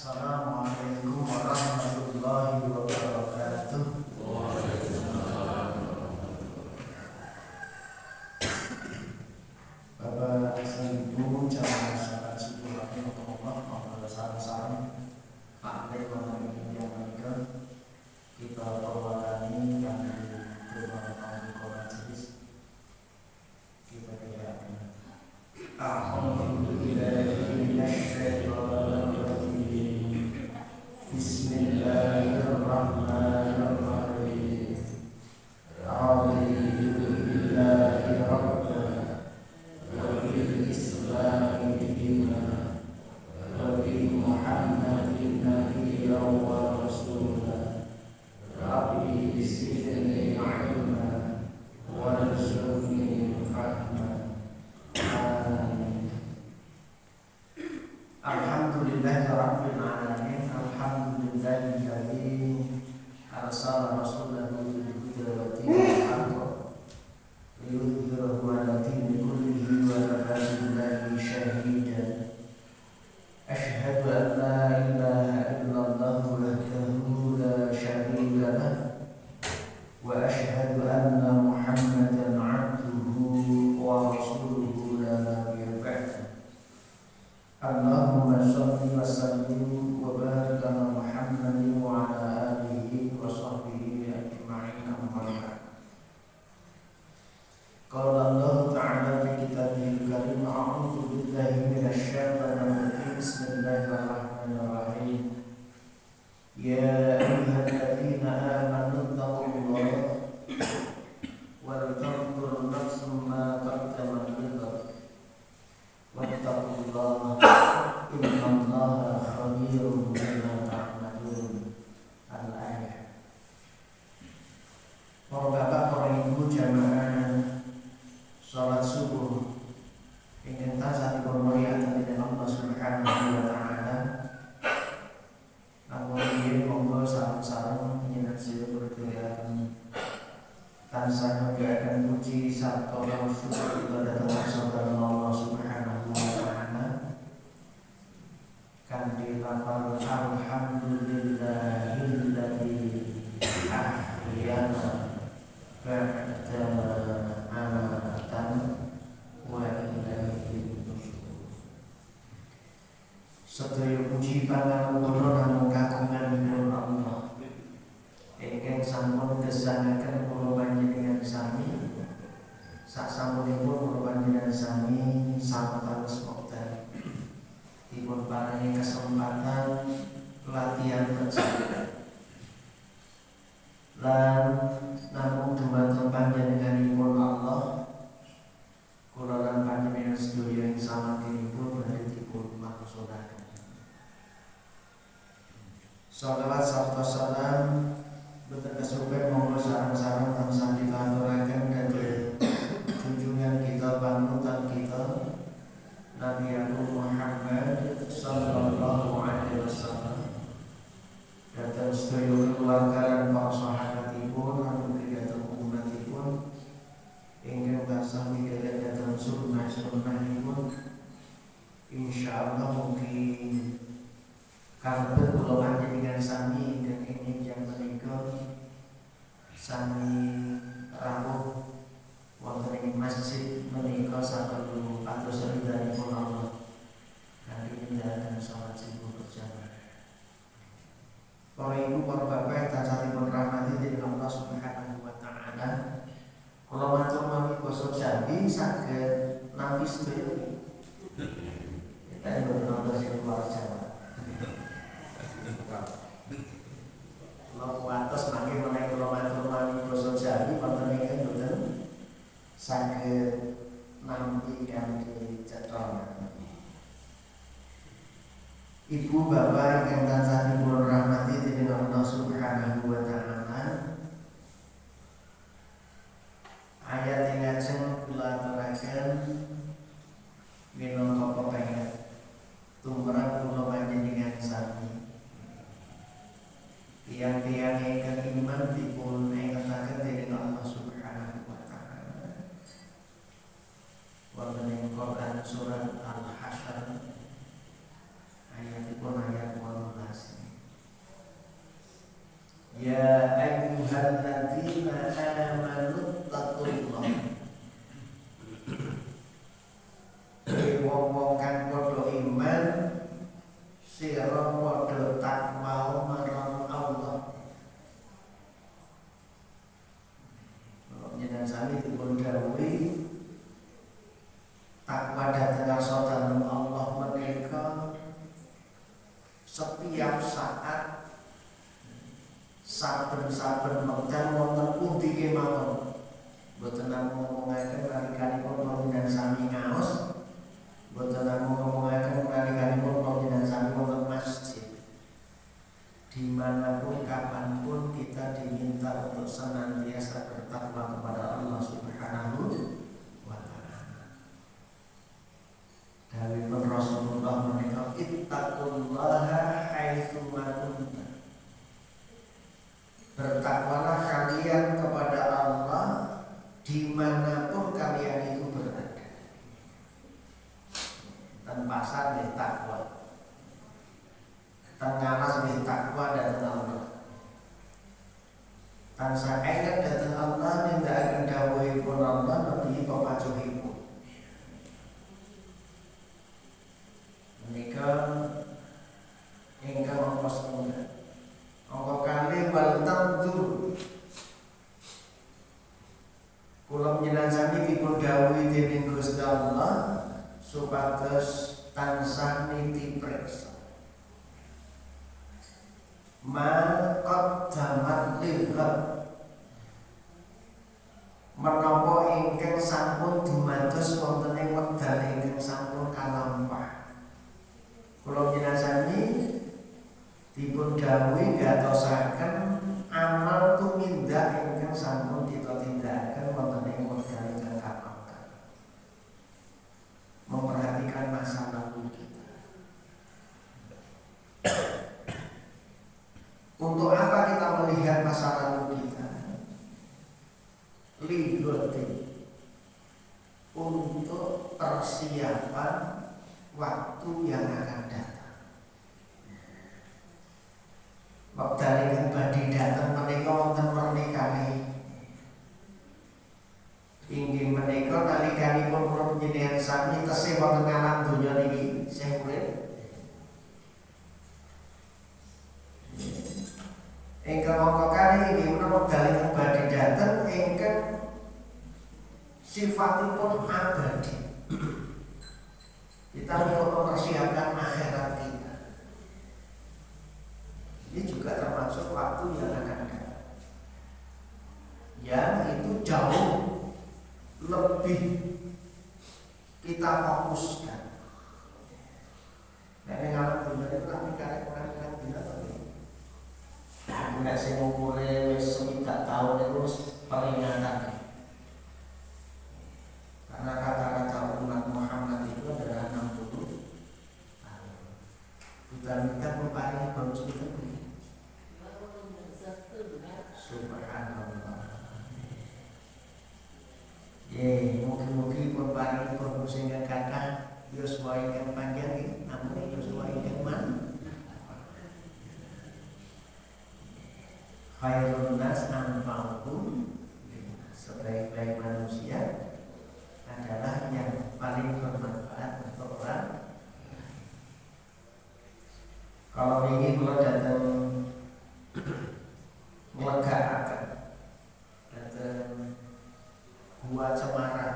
Assalamualaikum warahmatullahi wabarakatuh. Bapak Ibu jamaah salat subuh rahimahullah, monggo sareng-sareng Pak Lek wonten ing menika kita perwakani kangge pemangku majelis kita kira-kira Bismillahirrahmanirrahim. Raditu billahi rabban wa bil islami dinan wa bi Muhammadin nabiyyan wa rasulan. Rabbi zidni ilman warzuqni fahman. Amin. Alhamdulillahirabbil alamin. Alhamdulillahilladzi arsala rasulahu bil huda wa dinil haqq liyudhhirahu 'ala dini kullihi wa kafa billahi shahidan. Asyhadu an la ilaha illallah wahdahu la syarika lahu wa asyhadu anna Muhammadan 'abduhu wa rasuluhu la nabiyya ba'dahu. Allahumma shalli wa sallim wa barik ala Muhammadin wa ala alihi wa sahbihi ajma'in, amma ba'd. Qala Allah ta'ala fi kitabihil karim, a'udzu billahi minasy syaithanir rajim. Bismillahirrahmanirrahim. Ya ayyuhalladzina amanu taqullaha wal tanzur nafsum ma qaddamat lighad wattaqullaha innallaha khabirum bima ta'malun. Al-ayat. Para bapak, para ibu jamaah salat subuh ingkang tansah dipunmulyakaken dening Allah Subhanahu wa taala. Namun inggih monggo sareng-sareng njenengan sedaya berdaya tansah ngagemaken puji sarta syukur kita dhateng Allah Subhanahu wa taala kanthi lafal alhamdulillahilladzi ahyana ba'da amatan wa ilaihi nusyur. Sedaya puji pangapunten namung kagungan Allah ingkang sampun gesanaken kula panjenengan sami sasampunipun kula panjenengan sami sampun wekdal dipun paringi kesempatan latihan kerja lan namung dumateng panjenenganipun Allah kula lan panjenengan sedaya ing samantinipun badhe dipun maksudake shalawat sarta salam boten kesupen monggo sareng-sareng tansah kita aturaken dhateng junjungan kita panutan kita Nabi Muhammad sallallahu alaihi wasallam, dhateng sedaya keluarga lan para sahabatipun lan ugi dhateng umatipun ingkang tansah mirengaken dhateng sunnah-sunnahipun. Insyaallah mugi kalebet kula panjenengan sami ingkang ingin yang menika sami rawuh wonten ing masjid menika saperlu atus ridhanipun Allah kanthi nindakaken salat subuh berjamaah. Para ibu, para bapak tansah dipun rahmati dening Allah Subhanahu wa taala. Kula matur mami basa Jambi saged nampi sedaya. Kita boten nonton sing luar Jawa. Kula kuatos mangke menawi kula matur mami basa Jambi wonten ingkang boten saged nampi kanthi cetha. Ibu bapak ingkang tansah dipun rahmati dening Allah Subhanahu wa taala, ayat ing ajeng kula aturaken minangka pepenget tumrap kula panjenengan sami. Tiang-tiang ingkang iman dipun ingkataken dening Allah Subhanahu wa taala wonten ing Quran surat Al-Hasyr ayatipun ayat 18. wong kang padha iman sira padha takwa marang Allah. Jenengan sami dipun dawuhi takwa dhateng ngarsa dalem Allah menika setiap saat saben-saben wekdal wonten pundi kemawon. Mboten namung ngomongaken nalikanipun panjenengan sami ngaos, mboten namung ngomongaken nalikanipun panjenengan sami wonten masjid. Dimanapun kapanpun kita diminta untuk senantiasa bertakwa kepada Allah Subhanahu wa ta'ala. Dawuhipun Rasulullah menika ittaqullaha haitsu ma kuntum. Bertakwalah kalian kepada Allah dimanapun kalian itu berada. Dan pasar di takwa, tengaras di takwa dan Allah. Tansah ingat datang Allah yang tidak akan dawuhipun Allah lebih pepacuhipun. Menika ingkang angka setunggal. Angka kali wal tandur. Kula panjenengan sami dipun dawuhi dening Gusti Allah supados tansah niti preksa. Man qaddamat lilhaq, menapa ingkang sampun dumados wonten ing wekdal ingkang sampun kalampah. Kula panjenengan sami dipun dawuhi gatosaken amal tumindak ingkang sampun kita tindakaken wonten ing wekdal ingkang kalampah. Memperhatikan masa lalu kita. Untuk apa kita melihat masa lalu kita? Ligoti, untuk persiapan waktu yang akan datang. Wekdal ingkang badhe dateng menika wonten pernikahe. Inggih menika nalikanipun kula panjenengan sami tesih wonten alam donya niki sing urip. Ingkang angka kali inggih menawa wekdal ingkang badhe dateng ingkang sifatipun abadi. Kita untuk mempersiapkan akhirat kita. Ini juga termasuk waktu yang akan datang. Yang itu jauh lebih kita fokuskan. Nek ning alam dunya itu kami karek orang dina to. Nek sing umure wis 60 tahun itu peringatan. Karena kata-kata umat Muhammad itu adalah 60 tahun. Bukan memparingi bonus itu. Subhanallah. Mungkin memparingi bonus ingkang kathah yuswa ingkang panjang, namun yuswa ingkang man. Khairun nas anfa'uhum, sebaik-baik manusia adalah yang paling bermanfaat untuk orang. Kalau ingin kula datang melegakaken datang Gua Cemara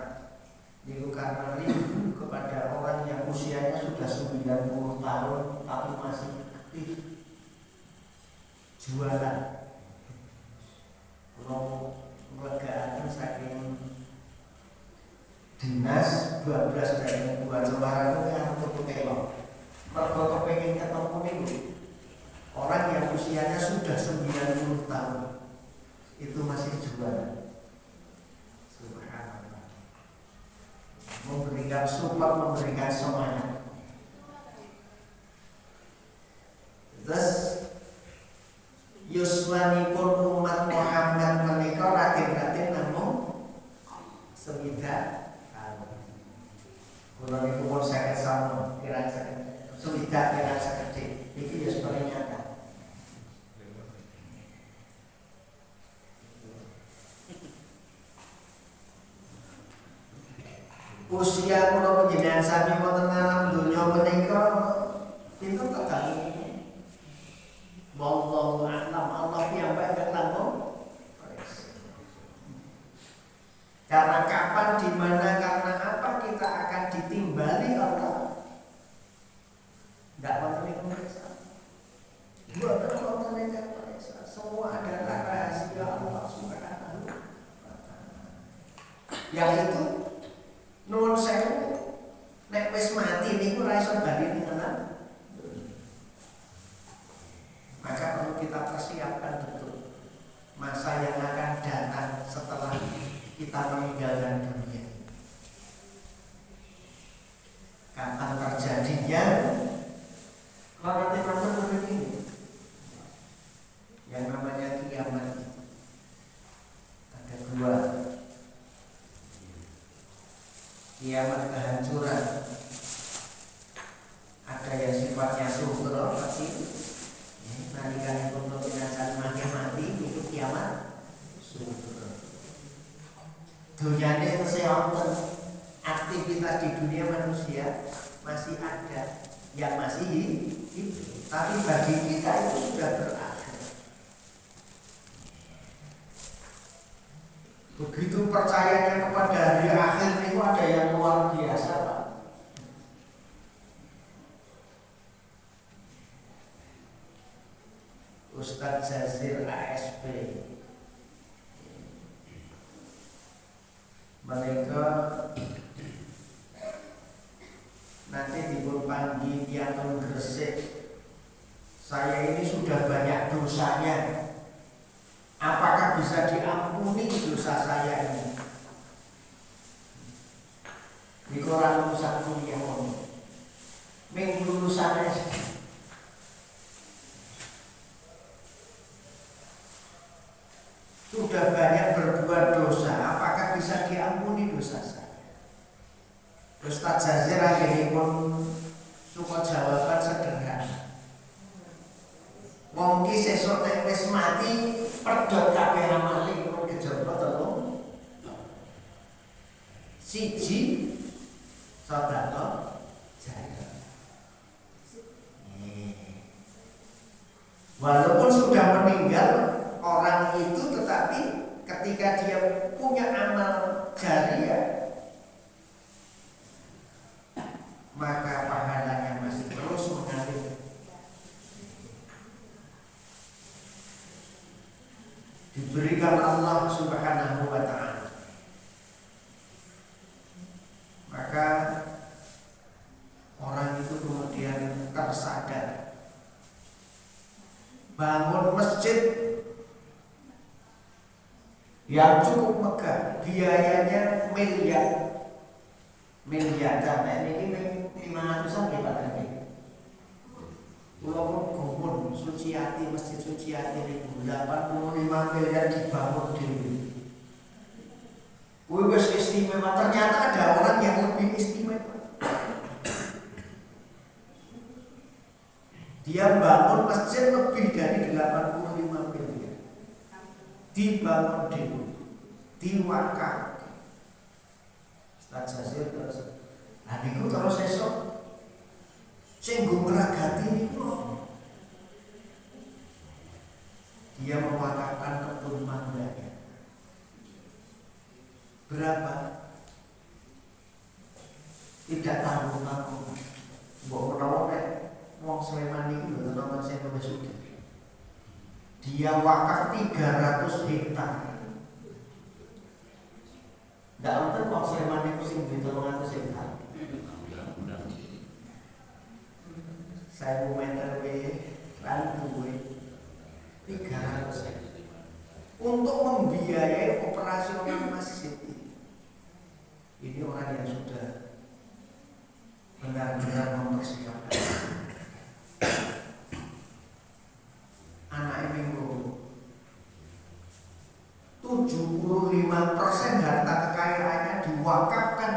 niku karena rindu kepada orang yang usianya sudah 90 tahun tapi masih aktif jualan. Kalau melegakaken saking dinas 12 dari Gua Cemara itu yang untuk kelok. Mergo kepengin ketemu niku orang yang usianya sudah 90 tahun itu masih jualan. Subhanallah. Memberikan support, memberikan semangat. Terus yuswanipun umat Muhammad menika ratin-ratin namung 9 tahun. Kula niku pun 50 tahun kira-kira sudah kira sekedhik iki ya sebenarnya nyata. usia kula panjenengan sami wonten alam donya menika pinten tekan. Wallahu a'lam, Allah piyambak ingkang langkung. Karena kapan, di mana, karena apa kita akan ditimbali Allah. Enggak wonten ing pemeriksaan. Mboten wonten ing pemeriksaan. Semua adalah rahasia Allah Subhanahu wa taala. Yang itu nuwun sewu nek wis mati niku ora iso bali ning alam. Maka perlu kita persiapkan betul masa yang akan datang setelah kita meninggalkan dunia. Kapan terjadinya? Kalau teman-teman ini yang namanya kiamat ada dua. Kiamat kehancuran, ada yang sifatnya suhra pasti. Nalikan pun binasa mati itu kiamat suhra. Dunyane tesih wonten, aktivitas di dunia manusia masih ada, yang masih hidup. Tapi bagi kita itu sudah berakhir. Begitu percayanya kepada hari akhir itu ada yang luar biasa, Pak. Ustadz Jazir ASP mereka nanti dipun panggil piantun Gresik. Saya ini sudah banyak dosanya, apakah bisa diampuni dosa saya ini? Di koran lulusan kuliah minggu lulusan SD. Sudah banyak berbuat dosa, apakah bisa diampuni dosa saya? Ustadz Jazir akhirnya pun suka jawaban sederhana. Wong ki sesuk nek wis mati pedhot kabeh amale pun kejaba telung. Siji sedekah jariah. Walaupun sudah meninggal orang itu, tetapi ketika dia punya amal jariah, maka pahalanya masih terus mengalir. Diberikan Allah Subhanahu wa ta'ala. Maka orang itu kemudian tersadar, bangun masjid yang cukup megah, biayanya miliaran. Nah ini 500-an ya Pak Dani. Pulau Gumun, Suciati, Masjid Suciati itu 85 miliar dibangun dulu. Wes istimewa, ternyata ada orang yang lebih istimewa. Dia bangun masjid lebih dari 85 miliar. Dibangun dulu, diwakaf. Ustadz Jazir terus, nah niku terus esok sing nggo ngragati niku. Dia mewakafkan kebun mangganya. Berapa? Tidak tanggung-tanggung. Mbok menawa nek wong Sleman iki lho teman saya wis sugih. Dia wakaf 300 hektar. Ndak wonten wong Sleman iku sing duwe 300 hektar. Saya meter lan duwe 300 hektar. Untuk membiayai operasional masjid. Ini orang yang sudah benar-benar mempersiapkan. Anak minggu 75% harta kekayaannya diwakafkan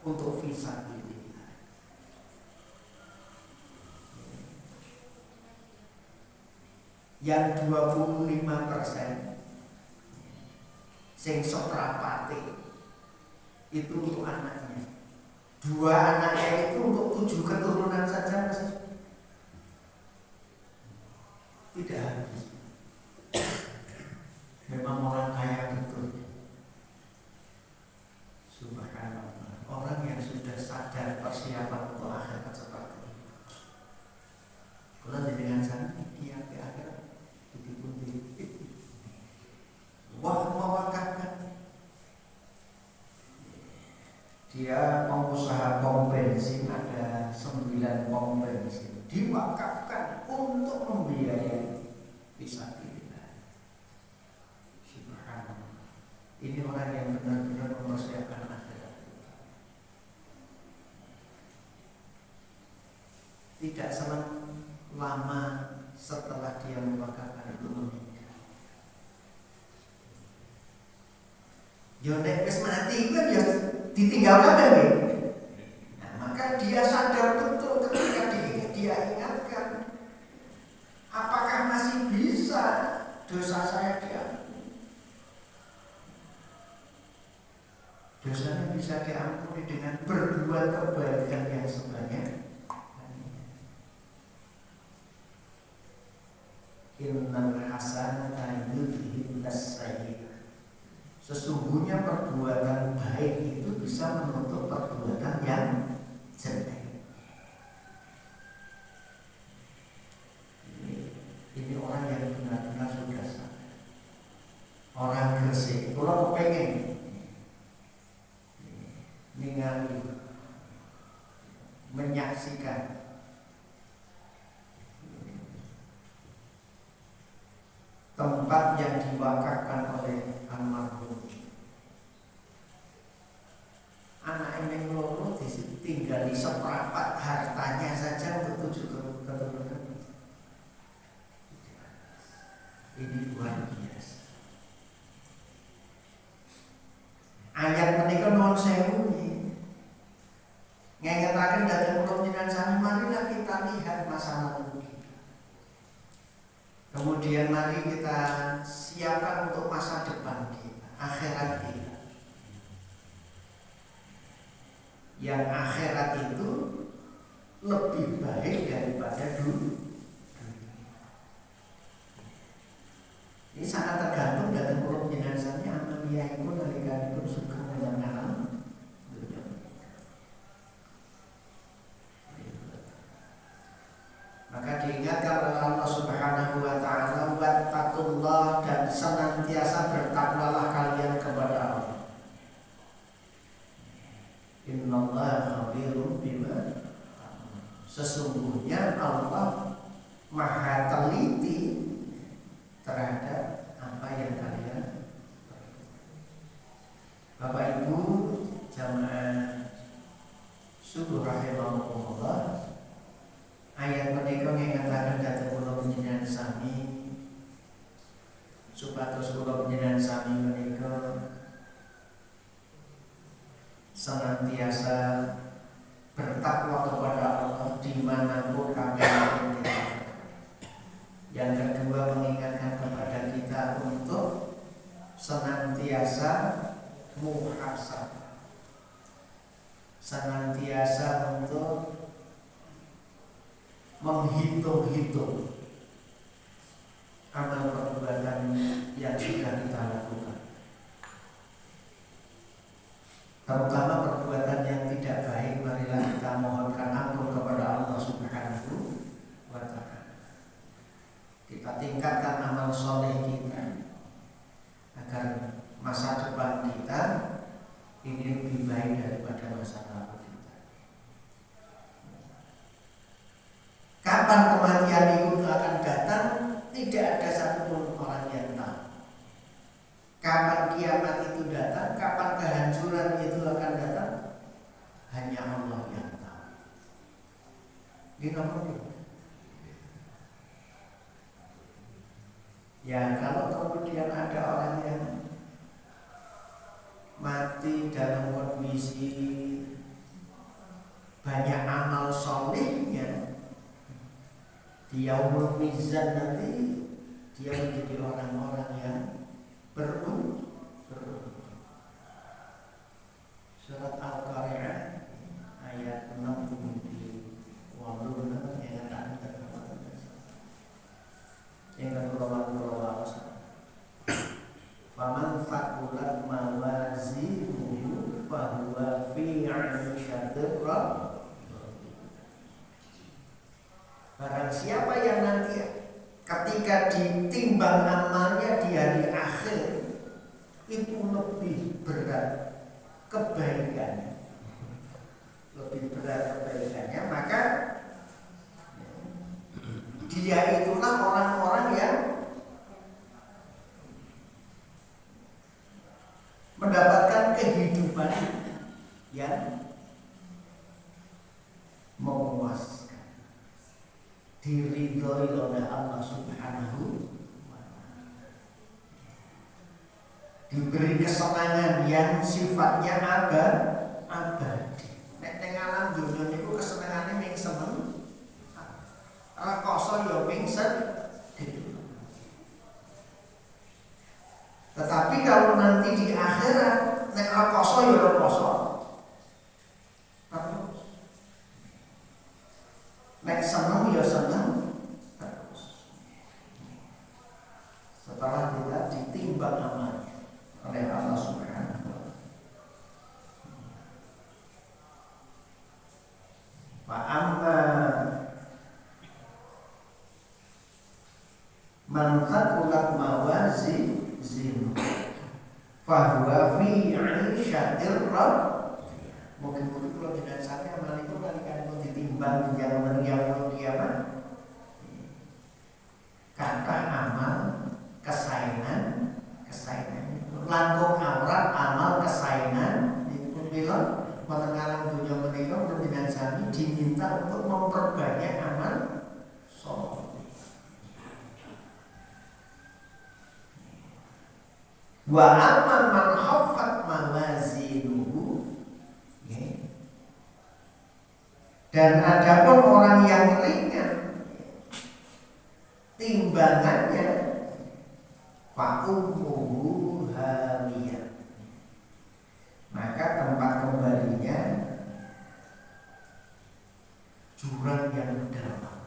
untuk fisabilillah. Yang 25% sing seprapate itu untuk anak. 2 anaknya itu untuk 7 keturunan saja tidak habis. Memang orang kaya betul. Subhanallah. Orang yang sudah sadar persiapan untuk akhirat seperti itu. Kalau dengan sana dia ke akhirat ditipu-tipu. Wah, mewakafkan. Dia pengusaha pom bensin, ada 9 pom bensin, diwakafkan untuk membiayai fisabilillah. Subhanallah. Ini orang yang benar-benar mempersiapkan akhirat. Tidak selang lama setelah dia mewakafkan itu meninggal. Yo nek wis mati kan ya ditinggalkan lagi. Nah, maka dia sadar betul ketika dia ingatkan, apakah masih bisa dosa saya diampuni? Dosanya bisa diampuni dengan berbuat kebaikan yang sebanyak. Innal hasanata yudhibnas sayyi'at. Sesungguhnya perbuatan baik itu bisa menutup perbuatan yang jelek. Ini orang yang benar-benar sudah sadar. Orang Gresik, kalau kepengen ningali, menyaksikan tempat yang diwakafkan oleh almarhum. Anak ini loro ditinggali seperempat hartanya saja untuk 7 keturunan. Ini luar biasa. Ayat menika nuwun sewu ngengetaken dhateng kula panjenengan sami, marilah kita lihat masa lalu kita. Kemudian mari kita siapkan untuk masa depan kita, akhirat kita. Yang akhirat itu lebih baik daripada dulu. Ini sangat tergantung dari kula panjenengan sami amaliyahipun nalikanipun sugeng menyang dunya. Maka diingatkan oleh Allah Subhanahu wa taala, wattaqullah, dan senantiasa bertakwalah kalian kepada Allah. Innallaha khabirun bima. Sesungguhnya Allah Maha teliti terhadap apa yang kalian. Bapak Ibu jamaah subuh rahimahullah, ayat menika ngingataken dhateng kula panjenengan sami supados kula panjenengan sami menika senantiasa bertakwa kepada Allah dimanapun kami berada. Yang kedua, mengingatkan kepada kita untuk senantiasa muhasabah, senantiasa untuk menghitung-hitung amal perbuatan yang sudah kita lakukan, terutama perbuatan yang tidak baik. Marilah kita mohonkan ampun kepada Allah Subhanahu wa ta'ala. Kita tingkatkan amal soleh kita agar masa depan kita ini lebih baik daripada masa lalu kita. Kapan kematian itu akan datang, tidak ada satupun orang yang tahu. Kapan kiamat itu datang, kapan kehancuran itu akan datang, hanya Allah yang tahu. Gitu mungkin. Ya, kalau kemudian ada orang yang mati dalam kondisi banyak amal solehnya, di yaumul mizan nanti dia menjadi orang-orang yang beruntung. Surat Al-Qari'ah Barang siapa yang nanti ketika ditimbang amalnya di hari akhir itu lebih berat kebaikannya, maka dia itulah orang-orang yang mendapatkan kehidupan yang memuaskan, diridhoi oleh Allah Subhanahu wa ta'ala, diberi kesenangan yang sifatnya abadi. Nek ning alam dunya niku kesenangane ming semen, rekoso ya ming sedih. Tetapi kalau nanti di akhirat nek rekoso ya rekoso, nek seneng ya seneng terus. Setelah kita ditimbang amalnya oleh Allah Subhanahu wa ta'ala. Fa amma man thaqulat mawazinu fa huwa fi 'ishatir radiyah. Mungkin kalau tidak sampai amal itu kan ditimbang di jalan yang kiamat. Kata amal kesainan langkung aurat amal kesainan itu bilang menengah dunia menikah belum dengan sami diminta untuk memperbanyak amal soleh. Wa amman man khaffat mawazinuhu, dan adapun orang yang ringan timbangannya, fa ummuhu hawiyah, maka tempat kembalinya jurang yang dalam.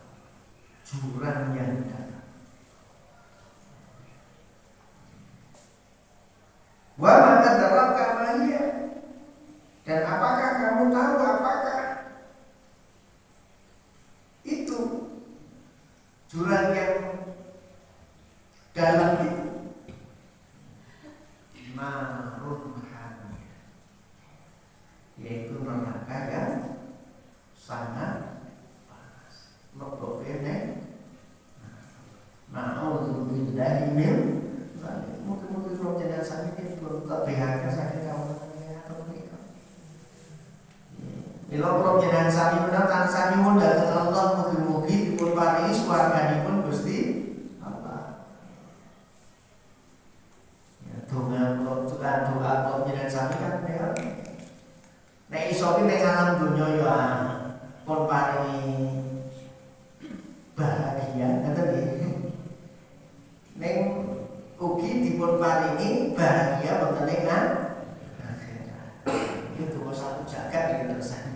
Wa ma adraka ma hiya, dan apakah kamu tahu apakah itu jurang yang dalam itu? Narun hamiyah, yaitu neraka yang sangat panas. Mabokene na'udzubillahi min dzalik. Mungkin kalau jenengan sakit belum kebihakan sakit kamu atau mereka. Kalau jenengan sakit benar tan sami mun datang Allah mugi-mugi dipun paringi swarganipun Gusti Allah. Ya doa kalau jenengan sakit kan ya. Nek iso ki ning alam donya ya pun paringi bahagia, ngoten nggih. Ning ugi dipun paringi bahagia wonten ing akhirat. Itu satu jagat iki terusan.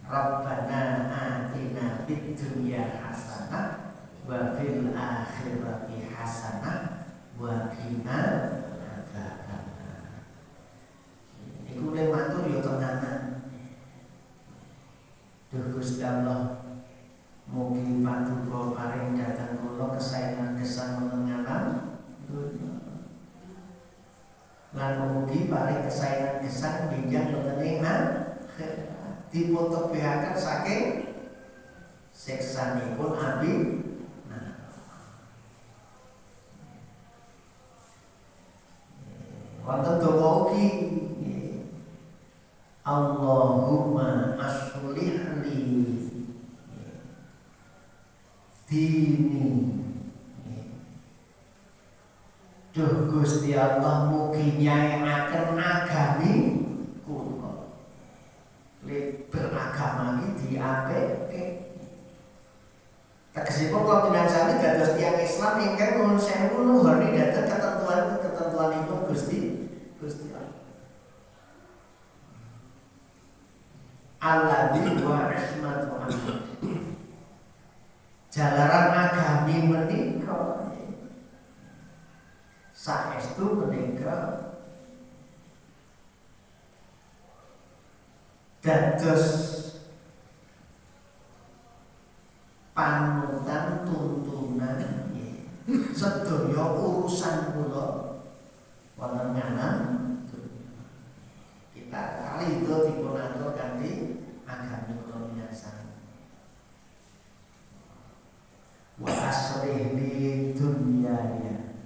Rabbana atina fid dunya hasanah wa fil akhirati hasanah wa qina adzabannar. Iku le matur yo tenanan. Duh Gusti Allah, mugi paduka paring dhateng kula kesaenan gesang menengalan lan mugi paring kesaenan gesang benjang wonten ing akhirat, dipun tebihaken saking siksanipun abi. Wonten donga ugi, Allahumma aslih li dini. Duh Gusti Allah, mugi nyayaken agami kula. Lek beragama iki diapike. Tegesipun kula pindah sami dados tiyang Islam ingkang nuwun sewu nuhoni dhateng ketentuanipun Gusti Allah. Alladzi wa ismatu amri. Jalaran agami menika saestu menika dados panutan tuntunan sedaya urusan kula wonten nganan kita kali itu dipun atur kanthi agami kula minangsan wa aslih li dunyaya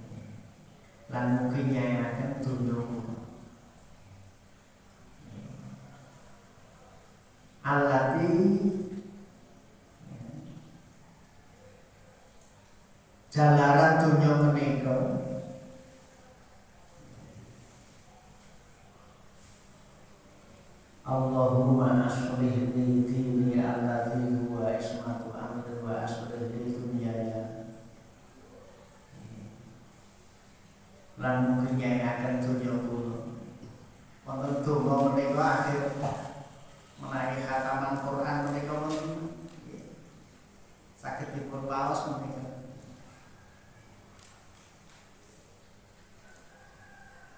lan mugi nyayaken dunya kula allati jalaran dunya menika Allahumma aslih li dini alladhi huwa ismatu amri wa aslih li dunyaya lan mugi nyayaken dunya kula wonten donga menika akhir menawi khataman Quran menika saged dipun waos menika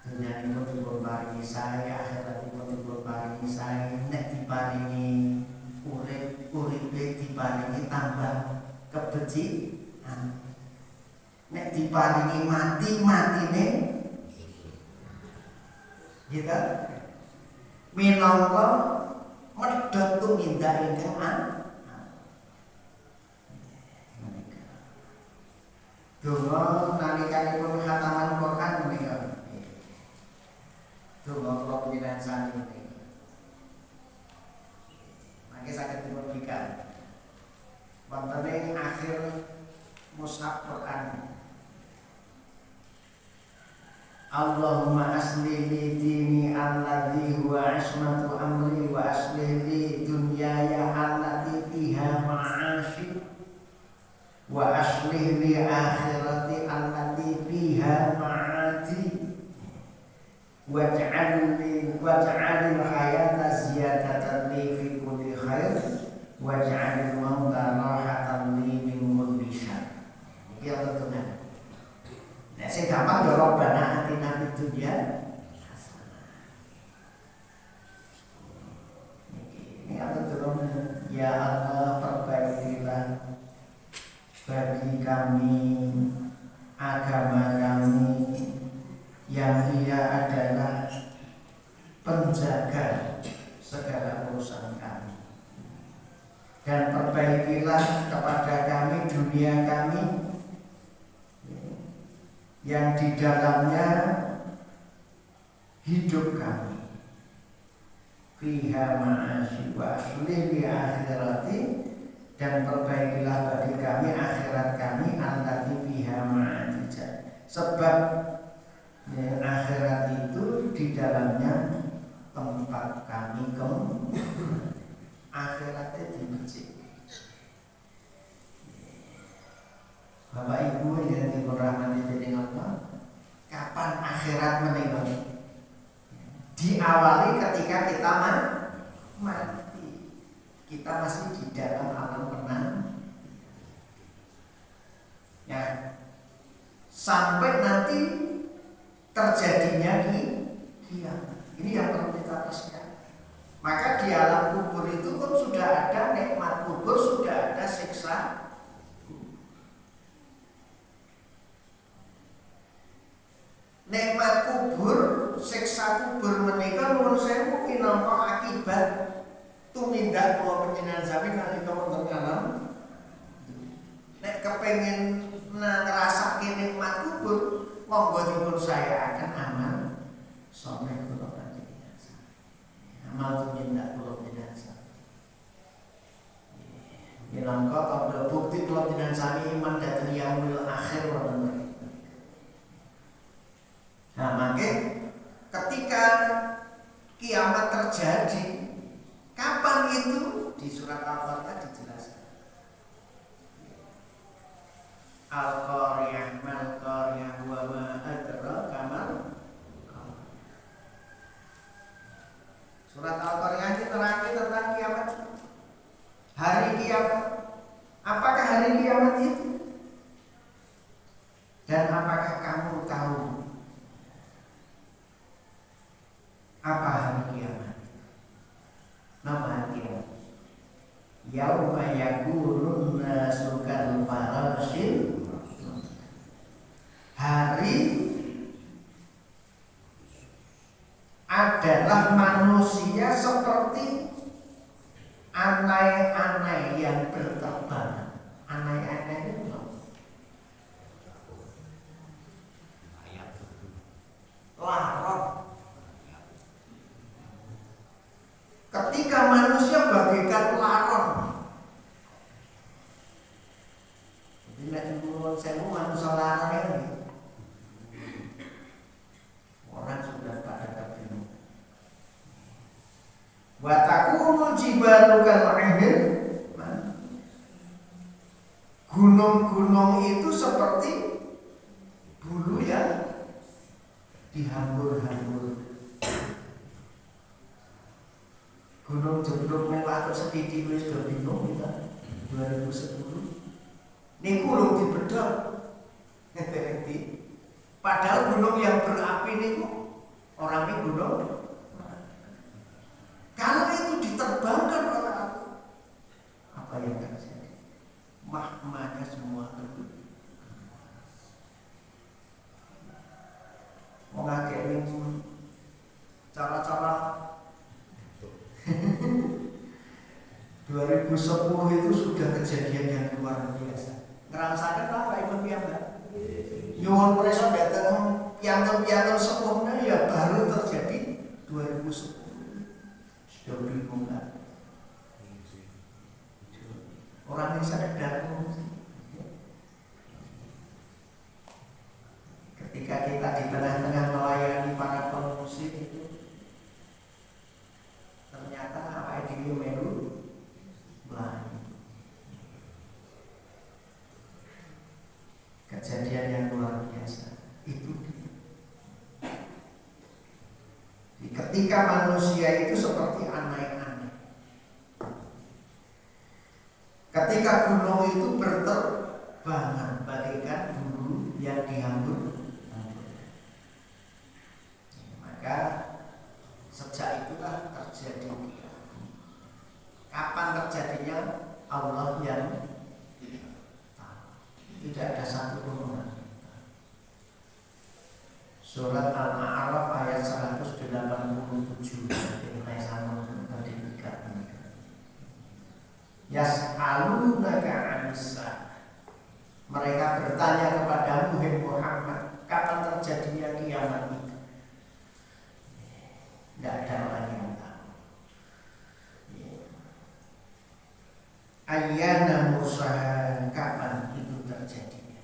Dunyanipun dipun paringi sae, akhiratipun dipun paringi sae, nek diparingi urip, uripe diparingi tambah kebecikan. Nek diparingi mati, matine gitu. Minangka medhot tumindak ingkang donga nalikanipun khataman Quran menika donga kula panjenengan sami menika. Mangke saged dipun berikan wonten ing akhir mushaf Quran. Allahumma aslih li dini alladhi huwa ismatu amri wa aslih li dunyaya allati fiha ma'ashi wa aslih li akhirati allati fiha ma'ati waj'alil hayata ziyadatan li fi kulli khair waj'alil mauta rahatan li min kulli syarr. Iki yang tentunya. Nek sing gampang ya Rabbana atina fid dunya hasanah. Ini yang tentunya ya Allah perbaikilah bagi kami agama kami yang ia adalah penjaga segala urusan kami, dan perbaikilah kepada kami dunia kami yang di dalamnya hidup kami fiha ma'asyi wa aslih li akhirati, dan perbaikilah bagi kami akhirat kami allati fiha ma'ati, sebab akhirat itu di dalamnya tempat kami akhiratnya dibecik. Bapak Ibu yang dirahmati dening Allah, kapan akhirat menika? Diawali ketika kita mati. Kita masih di dalam alam penang. Ya, sampai nanti terjadinya kiamat. Ini yang perlu kita pastikan. Maka di alam kubur itu pun sudah ada nikmat kubur, sudah ada siksa. Nikmat kubur, siksa kubur menika nuwun sewu minangka akibat tumindak kula panjenengan sami nalika wonten alam. Nek kepengin ngrasake nikmat kubur, monggo dipun saya akan amal saleh kula panjenengan sami. Amal tumindak kula panjenengan sami. Minangka tanda bukti kula panjenengan sami iman dhateng yaumil akhir wonten. Nah, maka ketika kiamat terjadi, kapan itu? Di surat Al-Qari'ah dijelaskan. Al-Qari'ah mal Qari'ah wa ma adraka mal Qari'ah. Surat Al-Qari'ah ini terangkan tentang kiamat. Hari kiamat. Apakah hari kiamat itu? Dan apakah kamu tahu apa hari kiamat? Nama hari kiamat yauma yakunun nasu kal farasil, hari adalah manusia seperti anai-anai yang berterbangan. Anai-anai itu laron. Ketika manusia bagaikan laron, jadi nek nyuwun sewu manusia laron ini, orang sudah pada kebingungan. Wa takunul jibalu kal'ihn, gunung-gunung itu seperti bulu yang dihambur-hambur. Gunung Jeblok mewah sedikit wis do bingung kita 2010. Niku lho dibedhok. Padahal gunung yang berapi niku orangnya gunung. Kalau itu diterbangkan oleh apa yang terjadi? Mahmanya semua keluar. Mau ngakei cara-cara 2010 itu sudah kejadian yang luar biasa. Ngerasakan apa Ibu piyambak? Nyuwun presa dateng piantun-piantun sepuhnya ya baru terjadi 2010. Sudah bingung kan? Orang yang sadar ketika kita di tengah-tengah melayani para pengungsi itu, ternyata awake dhewe melu mlayu. Kejadian yang luar biasa itu. Ketika manusia itu seperti anai-anai, ketika gunung itu berterbangan bagaikan bulu yang dihambur, maka sejak itulah terjadi. Kapan terjadinya? Allah yang tahu. Tidak ada satu pun orang. Surat Al-A'raf ayat 187. Yas'alunaka 'anis-sa'ah. Mereka bertanya kepadamu, hai Muhammad, kapan terjadinya kiamat itu? Tidak ada orang yang tahu. Ayyana mursaha, kapan itu terjadinya?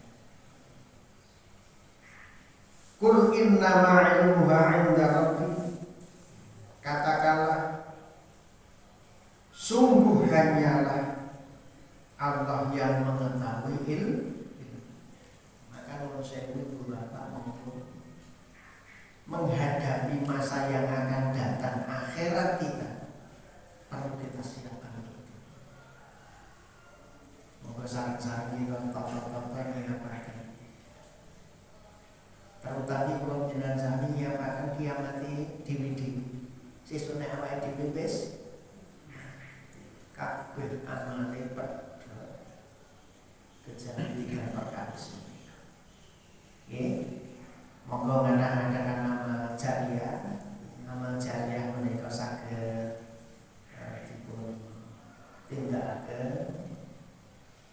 Qul innama 'ilmuha 'inda rabbi. Katakanlah, sungguh hanyalah Allah yang mengetahui ilmu. Maka manusia itu Bapak menghadapi masa yang akan datang, akhirat kita perlu kita siapkan. Moga sarang-sarang kita top-top yang diapakan. Terutama kalau jenengan sami nyiapaken kiamat dewi-dewi. Sesune awake dhewe wis kabeh amale padha kejadian perkara sini. Nggih. Monggo ngandhang-ngandhangan nama jariah menika saged dipun tindakaken.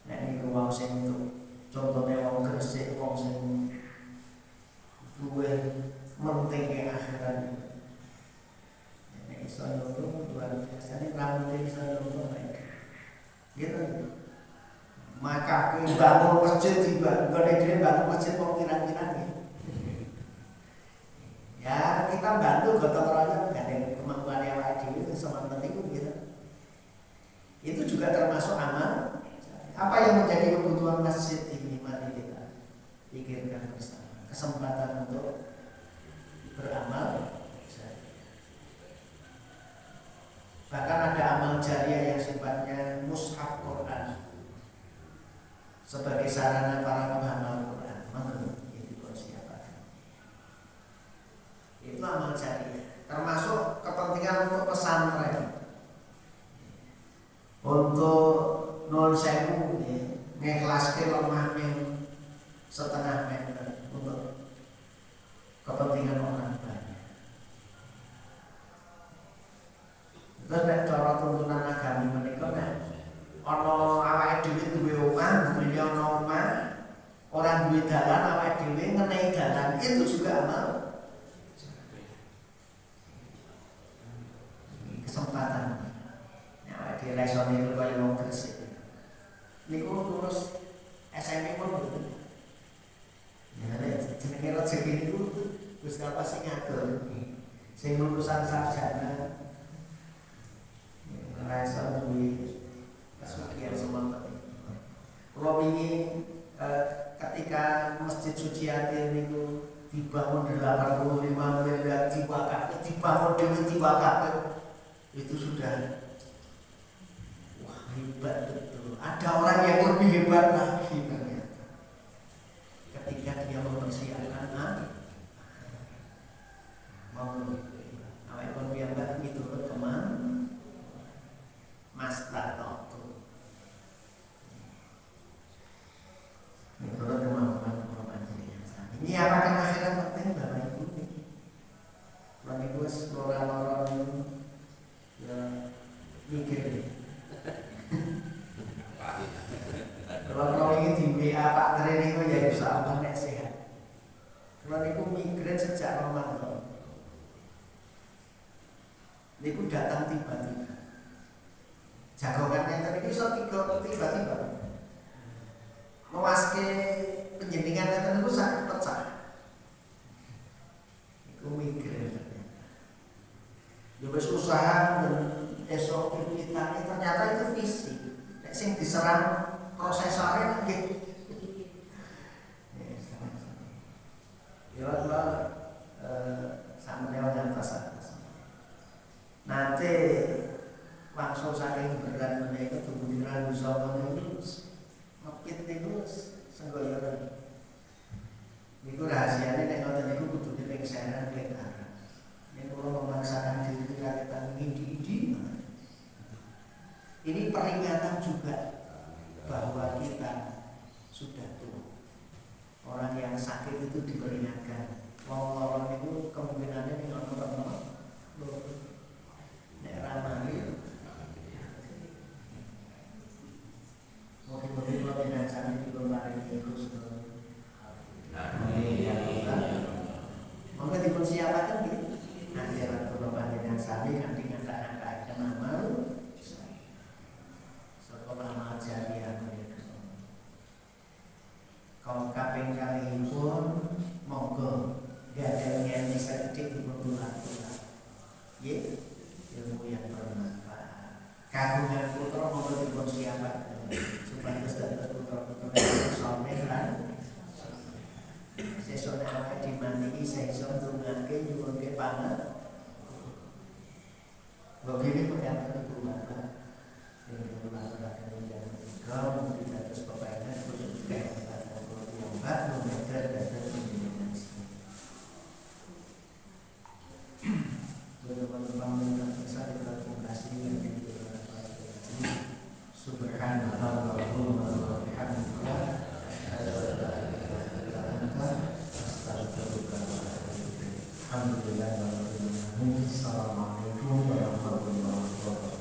Nek niku wong sing contone wong Gresik, wong sing luwih menting akhirat. Nek iso nulung luar biasa, nek rambut iso nulung gitu. Maka bangun masjid tiba, gone dhewe bangun masjid wong pirang-pirang ya. Ya kita bantu gotong royong gandeng kemampuan yang dhewe semanten niku gitu. Itu juga termasuk amal. Apa yang menjadi kebutuhan masjid ini, mari kita pikirkan bersama. Kesempatan untuk beramal. Bahkan ada amal jariah yang sifatnya mushaf Quran sebagai sarana para penghafal Quran. Itu persiapan. Itu amal jariah. Termasuk kepentingan untuk pesantren, untuk non sewu ngikhlaske lemah yang setengah meter untuk kepentingan orang banyak. Terus nek cara tuntunan agami menika nek ana awake dhewe duwe omah, duwe ana omah, orang duwe dalan awake dhewe ngenehi dalan itu juga amal. Kesempatan. Ya di lesone itu kaya wong Gresik. Niku lulus SMP pun betul. Ya nek jenenge rezeki niku Gusti Allah sing ngatur. Sing lulusan sarjana ngerasa duwe kesucian semangat. Kalau ingin ketika Masjid Suci Hati niku dibangun 85 miliar diwakaf, dibangun dewe diwakaf itu sudah wah hebat betul. Ada orang yang lebih hebat lagi ternyata. Ketika dia mempersiapkan mau awake pun piyambak miturut keman Mas Tatoku. Miturut kemampuan ini apakah akhirat penting Bapak Ibu? Bapak Ibu loro-loro ya mikir. Kalau ini di WA Pak Tri niku ya insyaallah nek sehat. Kalau niku migrain sejak Ramadan. Niku datang tiba-tiba. Jagongannya tadi iso tiba-tiba. Mewaske penjenengan itu niku sakit pecah. Niku migrain. Ya wis usaha dan esok kita ternyata itu fisik. Nek sing diserang prosesornya nggih. Ya Allah sampeyan nyantos. Nanti langsung saking berat menika kemudian usaha niku ngepit niku senggoyonan. Niku rahasiane nek ngoten niku kudu diping senan ping arah. Nek kula memaksakan diri kita ngindi-indi. Ini peringatan juga bahwa kita sudah tua. Orang yang sakit itu diperingatkan. Orang itu kemungkinannya nih orang daerah itu. Mungkin kalau dengan kami di kemarin itu mungkin dipersiapkan gitu. Nanti kalau dengan kami nanti ngangkat nama sekolah jariah mereka. Kalau kaping kali pun monggo gadang yang bisa didik diperbulan-bulan. Ya, ilmu yang bermanfaat. Kagungan putra monggo dipersiapkan supaya terus putra-putra soleh lan sesone awake dimandingi sesone tungake nyuwunke pangan. Begini pernyataan Ibu Bapak yang mengatakan kalau tidak terus perbaikan khusus kesehatan keluarga mengajar dan pendidikan. Teman-teman besar terima kasih yang diberkati Subhanallah wa bihamdillah alhamdulillah. Assalamualaikum warahmatullahi wabarakatuh.